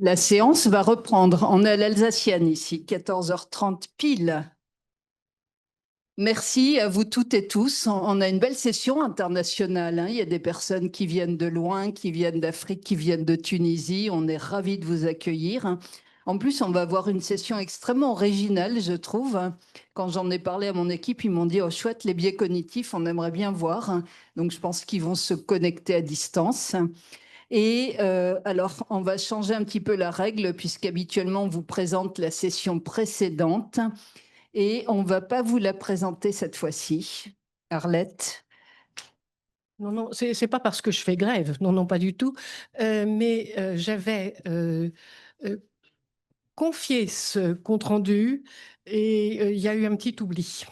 La séance va reprendre. On est à l'Alsacienne ici, 14h30 pile. Merci à vous toutes et tous. On a une belle session internationale, hein. Il y a des personnes qui viennent de loin, qui viennent d'Afrique, qui viennent de Tunisie. On est ravis de vous accueillir. En plus, on va avoir une session extrêmement originale, je trouve. Quand j'en ai parlé à mon équipe, ils m'ont dit « Oh, chouette, les biais cognitifs, on aimerait bien voir. » Donc, je pense qu'ils vont se connecter à distance. Et alors, on va changer un petit peu la règle, puisqu'habituellement, on vous présente la session précédente. Et on ne va pas vous la présenter cette fois-ci. Arlette? Non, non, c'est pas parce que je fais grève, non, non, pas du tout. Mais j'avais confié ce compte-rendu et il y a eu un petit oubli.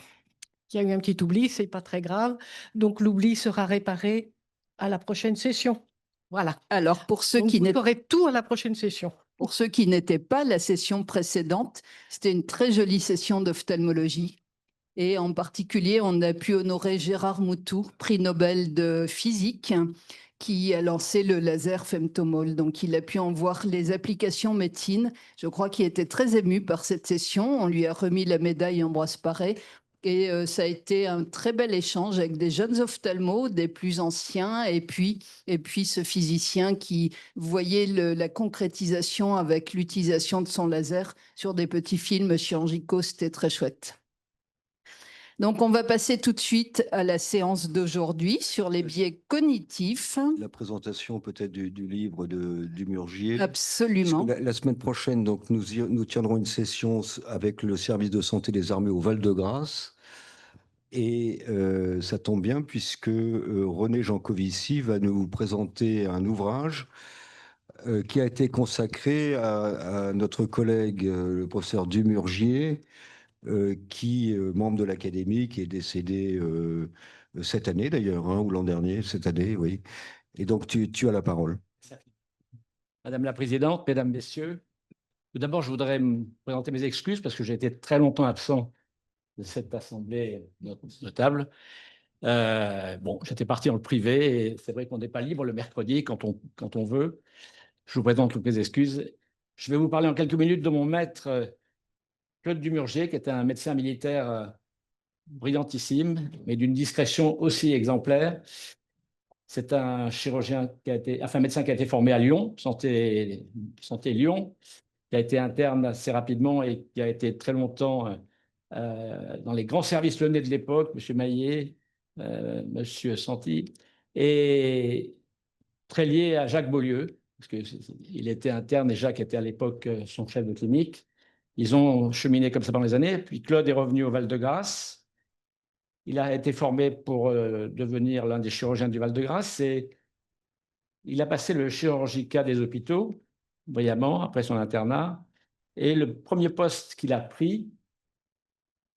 Il y a eu un petit oubli, c'est pas très grave. Donc l'oubli sera réparé à la prochaine session. Voilà. Alors, pour ceux Donc, qui vous aurez tout à la prochaine session. Pour ceux qui n'étaient pas la session précédente, c'était une très jolie session d'ophtalmologie. Et en particulier, on a pu honorer Gérard Moutou, prix Nobel de physique, qui a lancé le laser femtomol. Donc, il a pu en voir les applications médecine. Je crois qu'il était très ému par cette session. On lui a remis la médaille Ambroise Paré. Et ça a été un très bel échange avec des jeunes ophtalmos, des plus anciens, et puis ce physicien qui voyait la concrétisation avec l'utilisation de son laser sur des petits films chirurgicaux. C'était très chouette. Donc, on va passer tout de suite à la séance d'aujourd'hui sur les biais cognitifs. La présentation peut-être du livre de Dumurgier. Absolument. La semaine prochaine, donc, nous tiendrons une session avec le service de santé des armées au Val-de-Grâce. Et ça tombe bien puisque René Jancovici va nous présenter un ouvrage qui a été consacré à notre collègue, le professeur Dumurgier, qui, membre de l'Académie, qui est décédé cette année d'ailleurs, hein, ou l'an dernier, cette année, oui. Et donc, tu as la parole. Madame la Présidente, Mesdames, Messieurs, tout d'abord, je voudrais me présenter mes excuses parce que j'ai été très longtemps absent de cette assemblée notable. Bon, j'étais parti dans le privé et c'est vrai qu'on n'est pas libre le mercredi quand on veut. Je vous présente toutes mes excuses. Je vais vous parler en quelques minutes de mon maître Claude Dumurgier, qui était un médecin militaire brillantissime, mais d'une discrétion aussi exemplaire. C'est un chirurgien médecin qui a été formé à Lyon, Santé Lyon, qui a été interne assez rapidement et qui a été très longtemps dans les grands services lyonnais de l'époque, M. Maillet, M. Santi, et très lié à Jacques Beaulieu, parce qu'il était interne et Jacques était à l'époque son chef de clinique. Ils ont cheminé comme ça pendant les années. Puis Claude est revenu au Val-de-Grâce. Il a été formé pour devenir l'un des chirurgiens du Val-de-Grâce et il a passé le chirurgicat des hôpitaux, brillamment, après son internat. Et le premier poste qu'il a pris,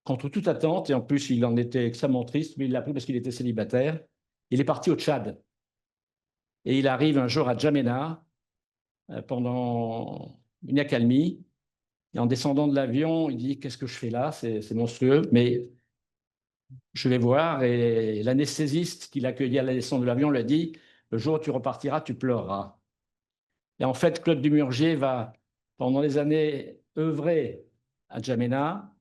contre toute attente, et en plus il en était extrêmement triste, mais il l'a pris parce qu'il était célibataire, il est parti au Tchad. Et il arrive un jour à N'Djamena pendant une accalmie. Et en descendant de l'avion, il dit « Qu'est-ce que je fais là? C'est monstrueux. » Mais je vais voir. Et l'anesthésiste qui l'accueillait à la descente de l'avion lui a dit « Le jour où tu repartiras, tu pleureras. » Et en fait, Claude Dumurgier va, pendant des années, œuvrer à N'Djamena,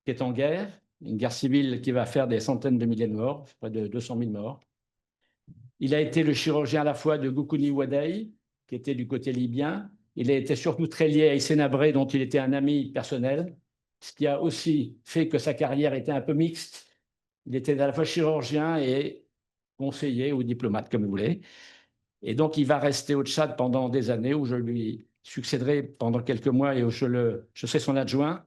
qui est en guerre, une guerre civile qui va faire des centaines de milliers de morts, près de 200 000 morts. Il a été le chirurgien à la fois de Goukouni Wadai, qui était du côté libyen. Il a été surtout très lié à Hissène Habré, dont il était un ami personnel, ce qui a aussi fait que sa carrière était un peu mixte. Il était à la fois chirurgien et conseiller ou diplomate, comme vous voulez. Et donc, il va rester au Tchad pendant des années, où je lui succéderai pendant quelques mois et où je serai son adjoint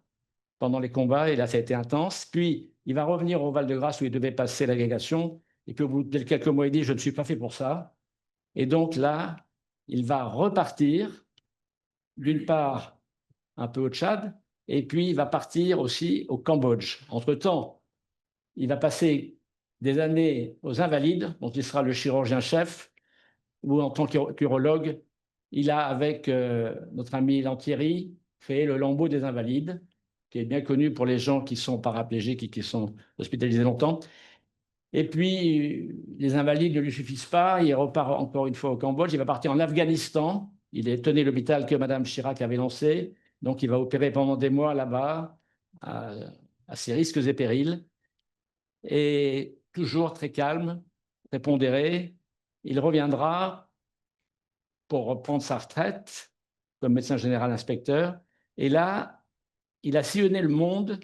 pendant les combats. Et là, ça a été intense. Puis, il va revenir au Val-de-Grâce, où il devait passer l'agrégation. Et puis, au bout de quelques mois, il dit « Je ne suis pas fait pour ça ». Et donc là, il va repartir, d'une part, un peu au Tchad, et puis il va partir aussi au Cambodge. Entre-temps, il va passer des années aux Invalides, dont il sera le chirurgien-chef, où en tant qu'urologue, il a, avec notre ami Lantieri, créé le Lambeau des Invalides, qui est bien connu pour les gens qui sont paraplégiques et qui sont hospitalisés longtemps. Et puis, les invalides ne lui suffisent pas. Il repart encore une fois au Cambodge. Il va partir en Afghanistan. Il tenait l'hôpital que Mme Chirac avait lancé. Donc, il va opérer pendant des mois là-bas, à ses risques et périls. Et toujours très calme, très pondéré. Il reviendra pour reprendre sa retraite comme médecin général inspecteur. Et là, il a sillonné le monde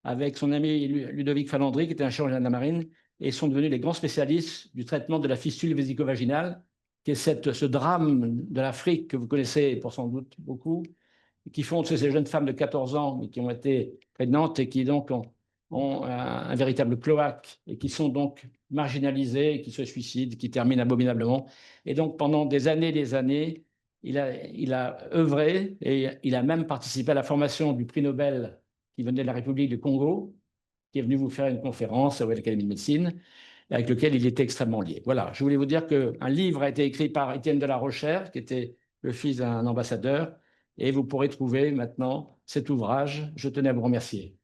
avec son ami Ludovic Falandry, qui était un chirurgien de la marine, et sont devenus les grands spécialistes du traitement de la fistule vésico-vaginale, qui est ce drame de l'Afrique que vous connaissez pour sans doute beaucoup, qui font ces jeunes femmes de 14 ans, mais qui ont été prégnantes et qui donc ont un véritable cloaque et qui sont donc marginalisées, qui se suicident, qui terminent abominablement. Et donc pendant des années, il a œuvré et il a même participé à la formation du prix Nobel qui venait de la République du Congo, qui est venu vous faire une conférence à l'Académie de médecine, avec lequel il était extrêmement lié. Voilà, je voulais vous dire qu'un livre a été écrit par Étienne de la Rochère, qui était le fils d'un ambassadeur, et vous pourrez trouver maintenant cet ouvrage. Je tenais à vous remercier.